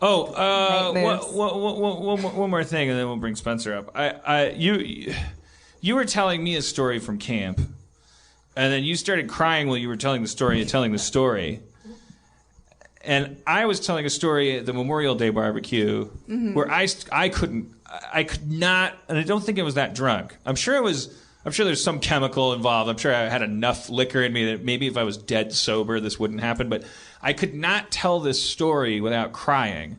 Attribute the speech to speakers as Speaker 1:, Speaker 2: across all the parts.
Speaker 1: Oh,
Speaker 2: Night moves.
Speaker 1: one more thing, and then we'll bring Spencer up. You were telling me a story from camp, and then you started crying while you were telling the story. And I was telling a story at the Memorial Day barbecue where I could not, and I don't think I was that drunk. I'm sure there's some chemical involved. I'm sure I had enough liquor in me that maybe if I was dead sober, this wouldn't happen. But I could not tell this story without crying.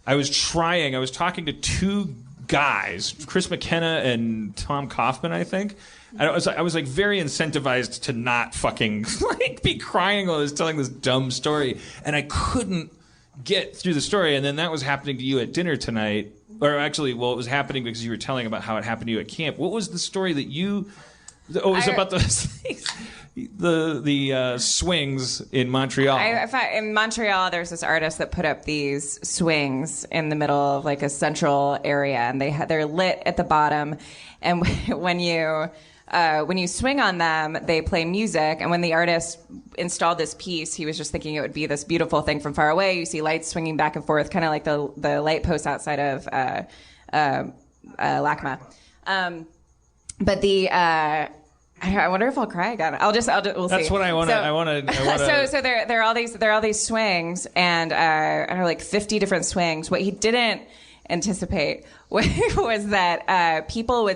Speaker 1: I was trying. I was talking to two guys, Chris McKenna and Tom Kaufman, I think. And I was like very incentivized to not fucking like be crying while I was telling this dumb story, and I couldn't get through the story. And then that was happening to you at dinner tonight, or actually, well, it was happening because you were telling about how it happened to you at camp. What was the story that you? Oh, it was about the swings in Montreal.
Speaker 2: In Montreal, there's this artist that put up these swings in the middle of like a central area, and they're lit at the bottom, and when you swing on them, they play music. And when the artist installed this piece, he was just thinking it would be this beautiful thing from far away. You see lights swinging back and forth, kind of like the light posts outside of LACMA. But I wonder if I'll cry again. We'll see.
Speaker 1: That's what I want to.
Speaker 2: So there are all these swings, and are like 50 different swings. What he didn't anticipate was that people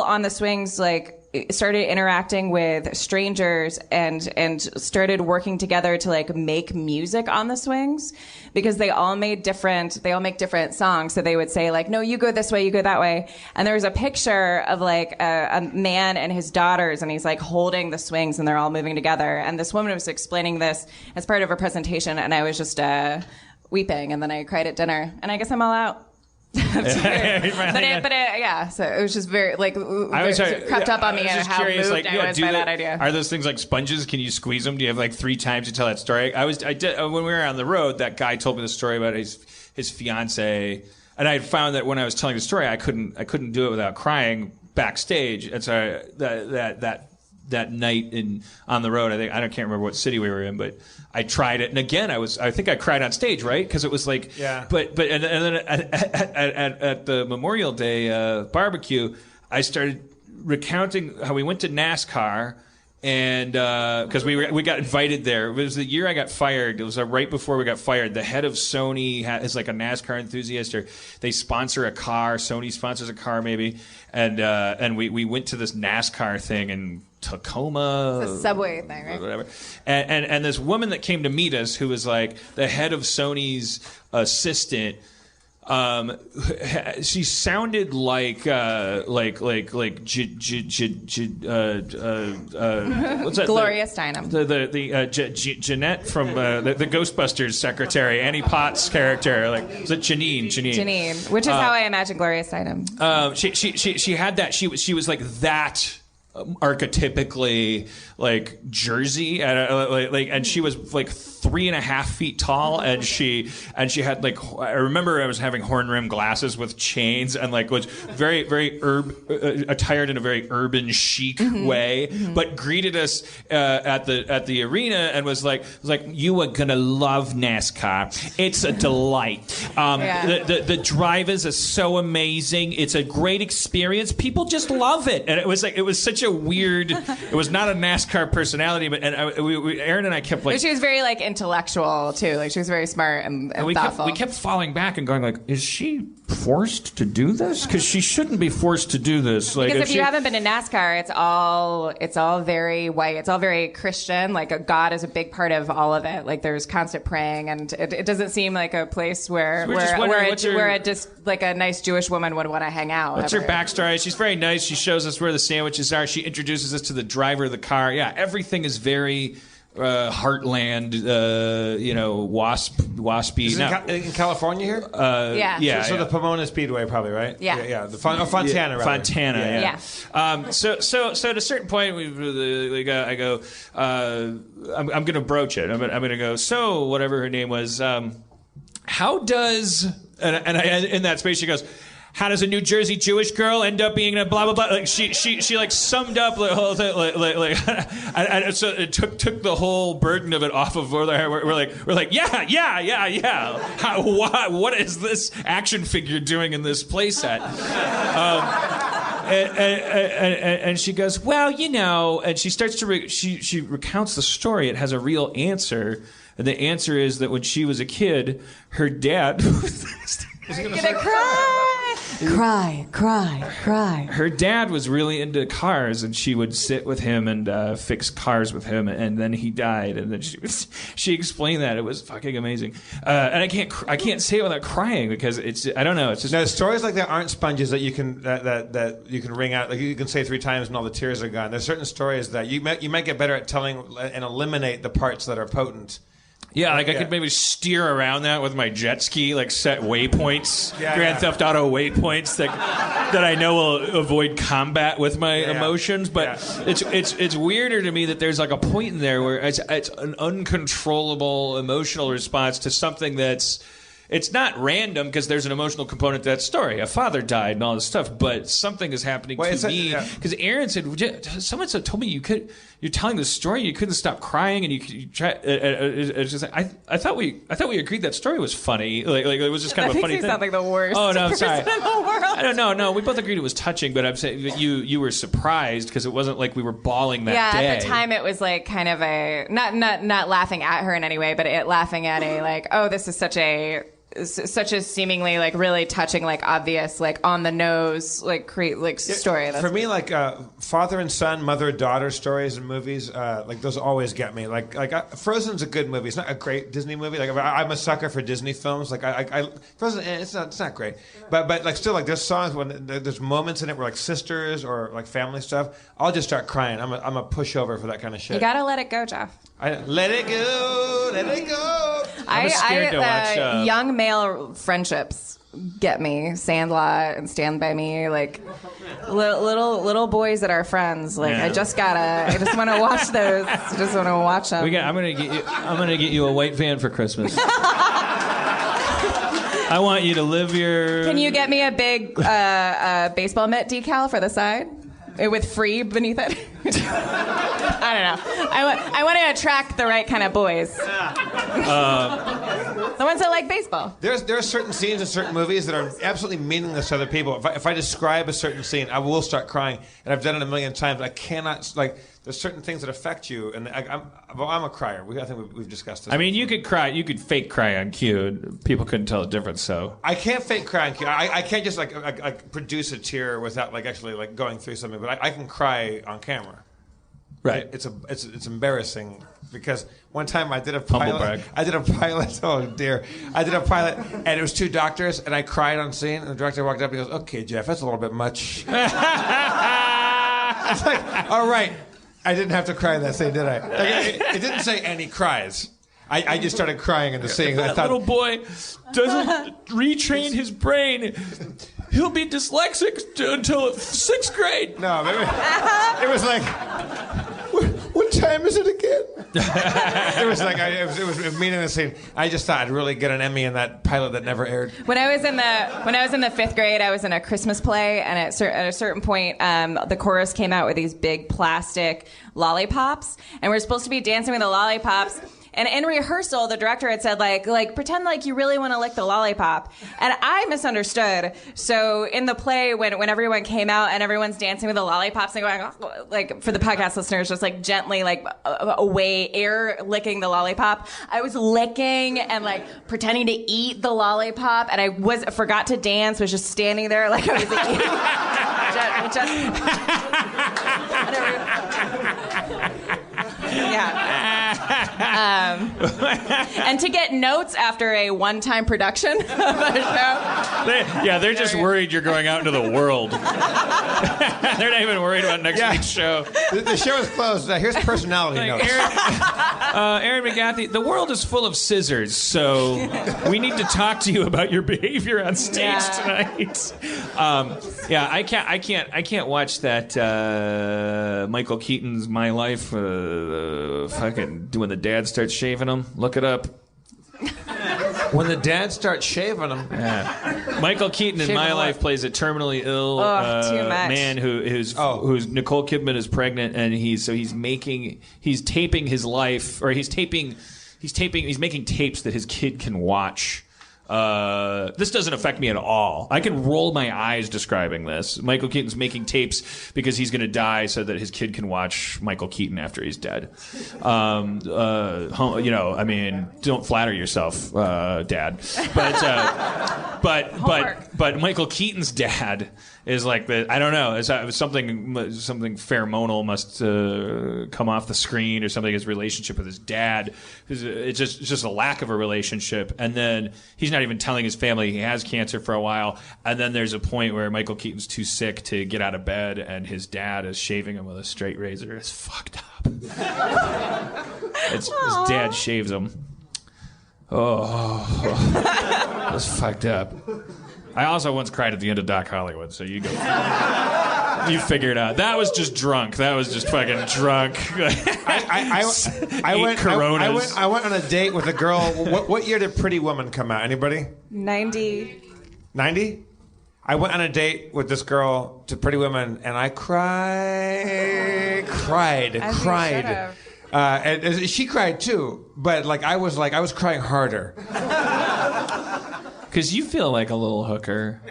Speaker 2: on the swings like started interacting with strangers and started working together to like make music on the swings, because they all make different songs. So they would say like, no, you go this way, you go that way. And there was a picture of like a man and his daughters, and he's like holding the swings and they're all moving together. And this woman was explaining this as part of her presentation, and I was just weeping, and then I cried at dinner, and I guess I'm all out. So it was just very like crept up on me and how moved I was by that idea.
Speaker 1: Are those things like sponges? Can you squeeze them? Do you have like 3 times to tell that story? I did when we were on the road. That guy told me the story about his fiance, and I found that when I was telling the story, I couldn't do it without crying backstage. And so that night on the road, I can't remember what city we were in, but I tried it, and again I think I cried on stage, right? Because it was like, yeah. But and then at the Memorial Day barbecue, I started recounting how we went to Nascar, and because we got invited there. It was the year I got fired. It was right before we got fired. The head of Sony is like a NASCAR enthusiast, or they sponsor a car. Sony sponsors a car, maybe, and we went to this NASCAR thing in Tacoma.
Speaker 2: It's a subway thing, right?
Speaker 1: Whatever. And this woman that came to meet us, who was like the head of Sony's assistant, she sounded like what's that?
Speaker 2: Gloria Steinem.
Speaker 1: The Jeanette from the Ghostbusters secretary, Annie Potts character. Like, was it Janine?
Speaker 2: Janine, which is how I imagine Gloria Steinem.
Speaker 1: She had that. She was like that. Archetypically like Jersey, and she was like 3.5 feet tall, and she had like, I remember I was having horn rim glasses with chains, and like was very attired in a very urban chic way, but greeted us at the arena and was like you are gonna love NASCAR. It's a delight. The drivers are so amazing. It's a great experience. People just love it, and it was such a weird. It was not a NASCAR personality, but Aaron and I kept like.
Speaker 2: But she was very like intellectual too. Like she was very smart and thoughtful.
Speaker 1: We kept falling back and going like, is she forced to do this? Because she shouldn't be forced to do this. Like,
Speaker 2: because if you haven't been to NASCAR, it's all very white. It's all very Christian. Like God is a big part of all of it. Like there's constant praying, and it doesn't seem like a place where just like a nice Jewish woman would want to hang out.
Speaker 1: What's her backstory? She's very nice. She shows us where the sandwiches are. She introduces us to the driver of the car. Yeah, everything is very heartland, waspy.
Speaker 3: Is it in California here?
Speaker 2: Yeah.
Speaker 3: So the Pomona Speedway, probly, right?
Speaker 2: Yeah.
Speaker 3: The Fontana, rather.
Speaker 1: Fontana, yeah. So at a certain point, I go, I'm going to broach it. I'm going to go, so whatever her name was, how does, and I, in that space she goes, how does a New Jersey Jewish girl end up being a blah blah blah? Like she like summed up the whole thing, and so it took the whole burden of it off of we're like yeah. What is this action figure doing in this playset? And she goes, well, and she starts to she recounts the story. It has a real answer, and the answer is that when she was a kid, her dad.
Speaker 2: You're gonna cry.
Speaker 1: Her dad was really into cars, and she would sit with him and fix cars with him, and then he died, and then she explained that. It was fucking amazing, and I can't say it without crying because I don't know. It's just
Speaker 3: stories like that aren't sponges that you can that you can wring out. Like you can say 3 times and all the tears are gone. There's certain stories that you might get better at telling and eliminate the parts that are potent.
Speaker 1: Yeah, I could maybe steer around that with my jet ski, like set waypoints, Grand Theft Auto waypoints that I know will avoid combat with my emotions. But it's weirder to me that there's like a point in there where it's an uncontrollable emotional response to something it's not random because there's an emotional component to that story. A father died and all this stuff, but something is happening to me. Because Aaron said, someone told me you're telling the story, you couldn't stop crying, and you try. It's just like, I thought we agreed that story was funny. Like it was just kind of a funny thing.
Speaker 2: That makes you sound like the worst.
Speaker 1: Oh no, I'm sorry.
Speaker 2: In the world.
Speaker 1: I don't know. No, we both agreed it was touching, but I'm saying that you were surprised because it wasn't like we were bawling that day.
Speaker 2: Yeah, at the time it was like kind of a not laughing at her in any way, but laughing at a like, oh, this is such a seemingly like really touching, like obvious, like on the nose, like story.
Speaker 3: For me, like father and son, mother daughter stories in movies, like those always get me. Like Frozen's a good movie. It's not a great Disney movie. Like I'm a sucker for Disney films. Like I Frozen, it's not great, but like still like there's songs when there's moments in it where like sisters or like family stuff. I'll just start crying. I'm a pushover for that kind of shit.
Speaker 2: You gotta let it go, Jeff.
Speaker 3: Let it go.
Speaker 1: I'm scared to watch
Speaker 2: young male friendships get me. Sandlot and Stand By Me, like little boys that are friends. Like I just want to watch those. I just want to watch them.
Speaker 1: I'm gonna get you a white van for Christmas. I want you to live your.
Speaker 2: Can you get me a big baseball mitt decal for the side? With free beneath it. I don't know. I want to attract the right kind of boys. The ones that like baseball.
Speaker 3: There are certain scenes in certain movies that are absolutely meaningless to other people. If I describe a certain scene, I will start crying, and I've done it a million times. I cannot like. There's certain things that affect you, and I'm a crier. I think we've discussed this.
Speaker 1: I mean, you could cry. You could fake cry on cue. People couldn't tell the difference. So
Speaker 3: I can't fake cry on cue. I can't just like produce a tear without like actually like going through something. But I can cry on camera.
Speaker 1: Right.
Speaker 3: It's embarrassing because one time I did a pilot. Oh dear. I did a pilot, and it was 2 doctors, and I cried on scene. And the director walked up and he goes, "Okay, Jeff, that's a little bit much." It's like, all right. I didn't have to cry in that scene, did I? It didn't say any cries. I just started crying in the scene.
Speaker 1: That little boy doesn't retrain his brain. He'll be dyslexic until 6th grade.
Speaker 3: No, it was like, what time is it again? It was like it was meaningless scene. I just thought I'd really get an Emmy in that pilot that never aired.
Speaker 2: When I was in the 5th grade, I was in a Christmas play, and at a certain point, the chorus came out with these big plastic lollipops, and we're supposed to be dancing with the lollipops. And in rehearsal, the director had said, like pretend like you really want to lick the lollipop. And I misunderstood. So in the play, when everyone came out and everyone's dancing with the lollipops and going, like, for the podcast listeners, just like gently, like, away, air licking the lollipop, I was licking and like pretending to eat the lollipop. And I forgot to dance, was just standing there like I was eating. Yeah. And to get notes after a one-time production of a show.
Speaker 1: They're just worried you're going out into the world. They're not even worried about next week's show.
Speaker 3: The show is closed. Here's personality notes.
Speaker 1: Aaron McGathy, the world is full of scissors, so we need to talk to you about your behavior on stage tonight. I can't watch that Michael Keaton's My Life, fucking when the dad starts shaving him. Look it up.
Speaker 3: When the dad starts shaving him.
Speaker 1: Yeah. Michael Keaton in My Life plays a terminally ill man who's Nicole Kidman is pregnant, and he's making taping tapes that his kid can watch. This doesn't affect me at all. I can roll my eyes describing this. Michael Keaton's making tapes because he's going to die so that his kid can watch Michael Keaton after he's dead. Don't flatter yourself, Dad. But Michael Keaton's dad is like I don't know. It's something pheromonal must come off the screen or something. His relationship with his dad, it's just a lack of a relationship. And then he's not even telling his family he has cancer for a while. And then there's a point where Michael Keaton's too sick to get out of bed, and his dad is shaving him with a straight razor. It's fucked up. His dad shaves him. Oh, it's fucked up. I also once cried at the end of Doc Hollywood, so you go. You figure it out. That was just drunk. That was just fucking drunk.
Speaker 3: I went on a date with a girl. What year did Pretty Woman come out? Anybody?
Speaker 2: 90.
Speaker 3: 90? I went on a date with this girl to Pretty Woman, and I cried. And she cried too, but I was crying harder.
Speaker 1: Because you feel like a little hooker.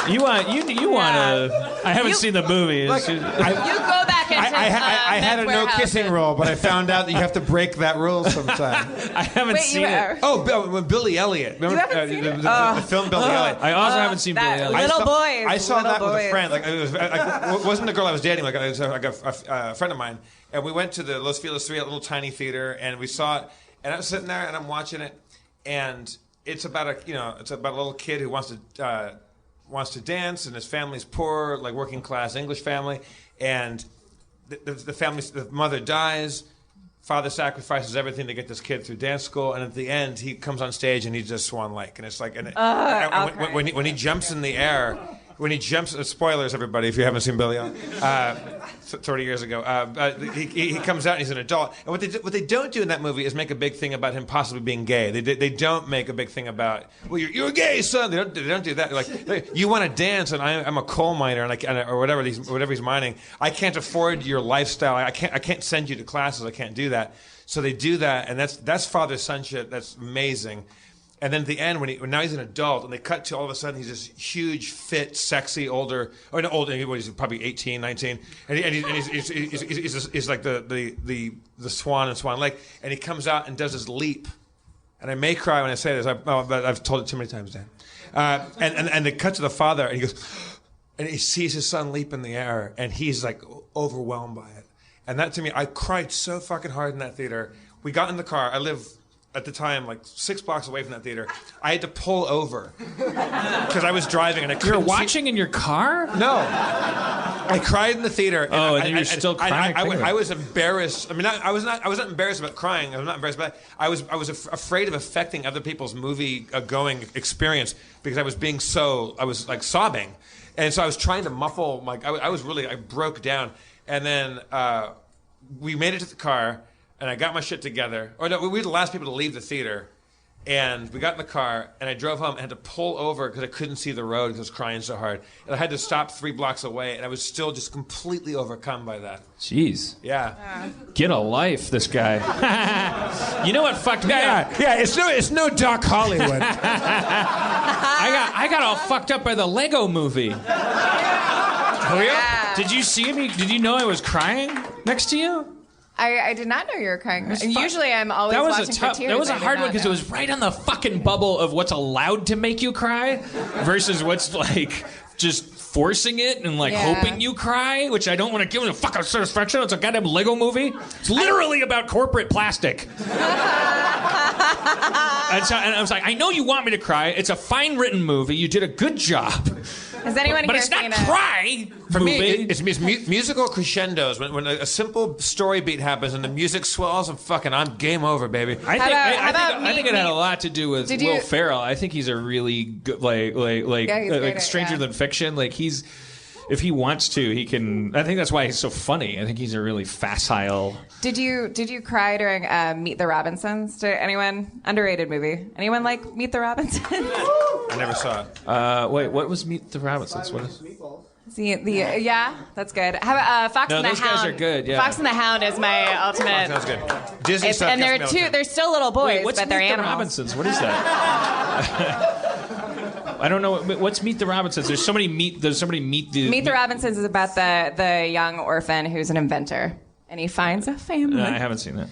Speaker 1: You want to. I haven't seen the movie.
Speaker 2: You go back and
Speaker 3: I had a no kissing rule, but I found out that you have to break that rule sometime.
Speaker 1: I haven't seen it.
Speaker 3: Oh, Billy Elliot. Remember the film Billy Elliot?
Speaker 1: I also haven't seen Billy Elliot.
Speaker 3: I saw that with a friend. It wasn't the girl I was dating. It was a friend of mine, and we went to the Los Feliz 3, a little tiny theater, and we saw it. And I was sitting there, and I'm watching it, and it's about a little kid who wants to dance, and his family's poor, working class English family, and the mother dies, father sacrifices everything to get this kid through dance school, and at the end he comes on stage and he's just Swan Lake, and it's when he jumps in the air. When he jumps, spoilers, everybody, if you haven't seen Billy Elliot, 30 years ago, he comes out and he's an adult. And what they don't do in that movie is make a big thing about him possibly being gay. They don't make a big thing about, well, you're gay, son. They don't do that. They're like, you want to dance, and I'm a coal miner, or whatever he's mining. I can't afford your lifestyle. I can't send you to classes. I can't do that. So they do that, and that's father-son shit. That's amazing. And then at the end, when now he's an adult, and they cut to all of a sudden he's this huge, fit, sexy, he's probably 18, 19, and he's like the Swan in Swan Lake, and he comes out and does his leap, and I may cry when I say this, but I've told it too many times, Dan. And they cut to the father, and he goes, and he sees his son leap in the air, and he's overwhelmed by it, and that to me, I cried so fucking hard in that theater. We got in the car. I live at the time 6 blocks away from that theater. I had to pull over because I was driving and I couldn't.
Speaker 1: You were watching in your car?
Speaker 3: No, I cried in the theater.
Speaker 1: And you're still crying.
Speaker 3: I was embarrassed. I mean, I was not embarrassed about crying. I was not embarrassed about it. I was afraid of affecting other people's movie going experience because I was sobbing, and so I was trying to muffle. I broke down, and then we made it to the car. And I got my shit together. We were the last people to leave the theater. And we got in the car, and I drove home and had to pull over because I couldn't see the road because I was crying so hard. And I had to stop 3 blocks away, and I was still just completely overcome by that.
Speaker 1: Jeez.
Speaker 3: Yeah.
Speaker 1: Get a life, this guy. You know what fucked me up?
Speaker 3: Yeah, it's no Doc Hollywood.
Speaker 1: I got all fucked up by the Lego movie.
Speaker 2: Oh, yeah.
Speaker 1: Did you see me? Did you know I was crying next to you?
Speaker 2: I did not know you were crying. Usually I'm always watching for tears.
Speaker 1: That was a hard one because it was right on the fucking bubble of what's allowed to make you cry versus what's just forcing it and hoping you cry, which I don't want to give it a fucking satisfaction. It's a goddamn Lego movie. It's literally about corporate plastic. And I was like, I know you want me to cry. It's a fine written movie. You did a good job.
Speaker 2: Has anyone
Speaker 1: but
Speaker 2: here
Speaker 1: it's not
Speaker 2: seen
Speaker 1: cry
Speaker 3: for
Speaker 1: movie.
Speaker 3: Me. It's musical crescendos when a simple story beat happens and the music swells and I'm game over, baby.
Speaker 1: I think it had a lot to do with Will Ferrell. I think he's a really good Stranger Than Fiction. if he wants to, he can. I think that's why he's so funny. I think he's a really facile.
Speaker 2: Did you cry during Meet the Robinsons? Did anyone underrated movie? Anyone like Meet the Robinsons?
Speaker 3: I never saw it.
Speaker 1: Wait, what was Meet the Robinsons? What is?
Speaker 2: Yeah, that's good. How about Fox and the
Speaker 1: those
Speaker 2: Hound?
Speaker 1: guys are good. Yeah.
Speaker 2: Fox and the Hound is my ultimate.
Speaker 3: Sounds good. Disney stuff.
Speaker 2: And they're still little boys,
Speaker 1: Wait, what's
Speaker 2: but they're
Speaker 1: Meet the
Speaker 2: animals.
Speaker 1: Robinsons? What is that? I don't know. What's Meet the Robinsons? There's somebody meet
Speaker 2: Meet the Robinsons is about the young orphan who's an inventor, and he finds a family.
Speaker 1: No, I haven't seen that.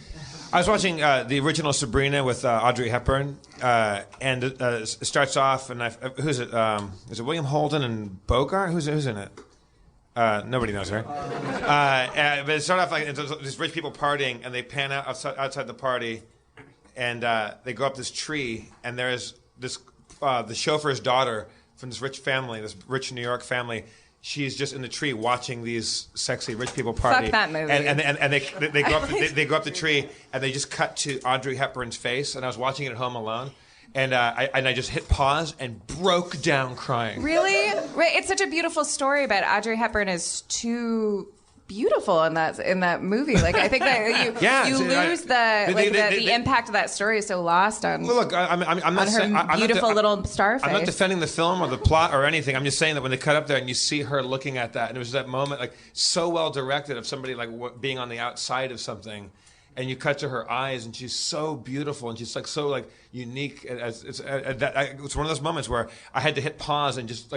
Speaker 3: I was watching the original Sabrina with Audrey Hepburn, and it starts off, and who's it? Is it William Holden and Bogart? Who's in it? Nobody knows her. But it started off like these rich people partying, and they pan out outside the party, and they go up this tree, and there's this the chauffeur's daughter from this rich family, this rich New York family. She's just in the tree watching these sexy rich people party.
Speaker 2: Fuck that movie.
Speaker 3: And they go up they go up the tree, and they just cut to Audrey Hepburn's face. And I was watching it at home alone, and I just hit pause and broke down crying.
Speaker 2: Really? Right. It's such a beautiful story, but Audrey Hepburn is too beautiful in that movie. Like, I think that you lose the impact of that story is so lost on.
Speaker 3: Well, look, I'm not saying
Speaker 2: her beautiful little star face.
Speaker 3: I'm not defending the film or the plot or anything. I'm just saying that when they cut up there and you see her looking at that, and it was that moment, like, so well directed of somebody like being on the outside of something, and you cut to her eyes, and she's so beautiful, and she's like so like unique. It's one of those moments where I had to hit pause and just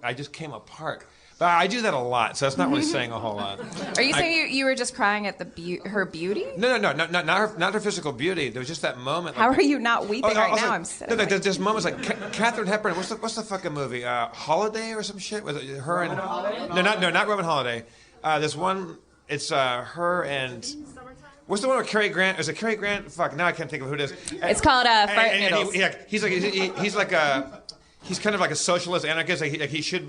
Speaker 3: I just came apart. But I do that a lot, so that's not really saying a whole lot.
Speaker 2: Are you saying you were just crying at her beauty?
Speaker 3: No, not her physical beauty. There was just that moment.
Speaker 2: How are you not weeping right now? I'm sitting.
Speaker 3: No, there's moments like Katharine Hepburn. What's the fucking movie? Holiday or some shit? Was it her and? Not Robin Holiday. There's one. It's her and. What's the one with Cary Grant? Is it Cary Grant? Fuck, now I can't think of who it is.
Speaker 2: It's called Fart Noodles.
Speaker 3: He's kind of like a socialist anarchist. Like he should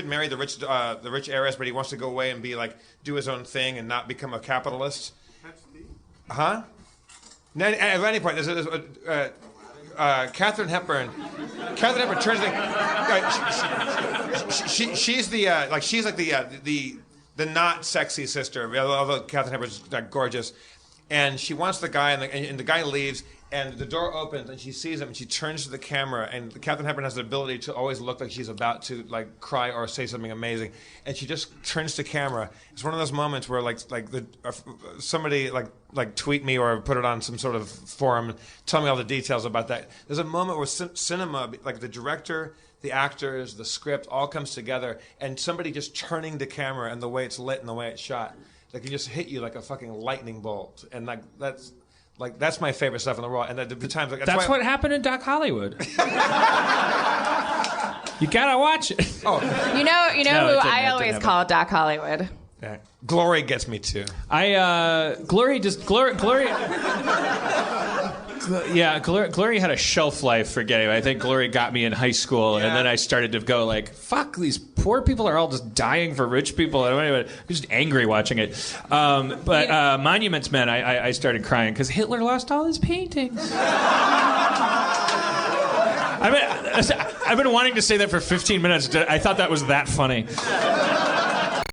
Speaker 3: marry the rich heiress, but he wants to go away and be like do his own thing and not become a capitalist. Huh? At any point, there's Katharine Hepburn. Katharine Hepburn turns she's the not sexy sister, although Katharine Hepburn's like gorgeous, and she wants the guy, and the guy leaves. And the door opens, and she sees him, and she turns to the camera, and Katharine Hepburn has the ability to always look like she's about to like cry or say something amazing, and she just turns to camera. It's one of those moments where somebody tweet me or put it on some sort of forum, tell me all the details about that. There's a moment where cinema, like the director, the actors, the script, all comes together, and somebody just turning the camera and the way it's lit and the way it's shot, like it just hit you like a fucking lightning bolt, and that's my favorite stuff in the world. And the times
Speaker 1: that's what happened in Doc Hollywood. You gotta watch it.
Speaker 3: Oh,
Speaker 2: you know who I always call Doc Hollywood.
Speaker 3: Yeah. Glory gets me too.
Speaker 1: Glory. Yeah, Glory had a shelf life for getting. I think Glory got me in high school, and then I started to go like, "Fuck, these poor people are all just dying for rich people." And anyway, I was just angry watching it. But Monuments Men, I started crying because Hitler lost all his paintings. I've been wanting to say that for 15 minutes. I thought that was that funny.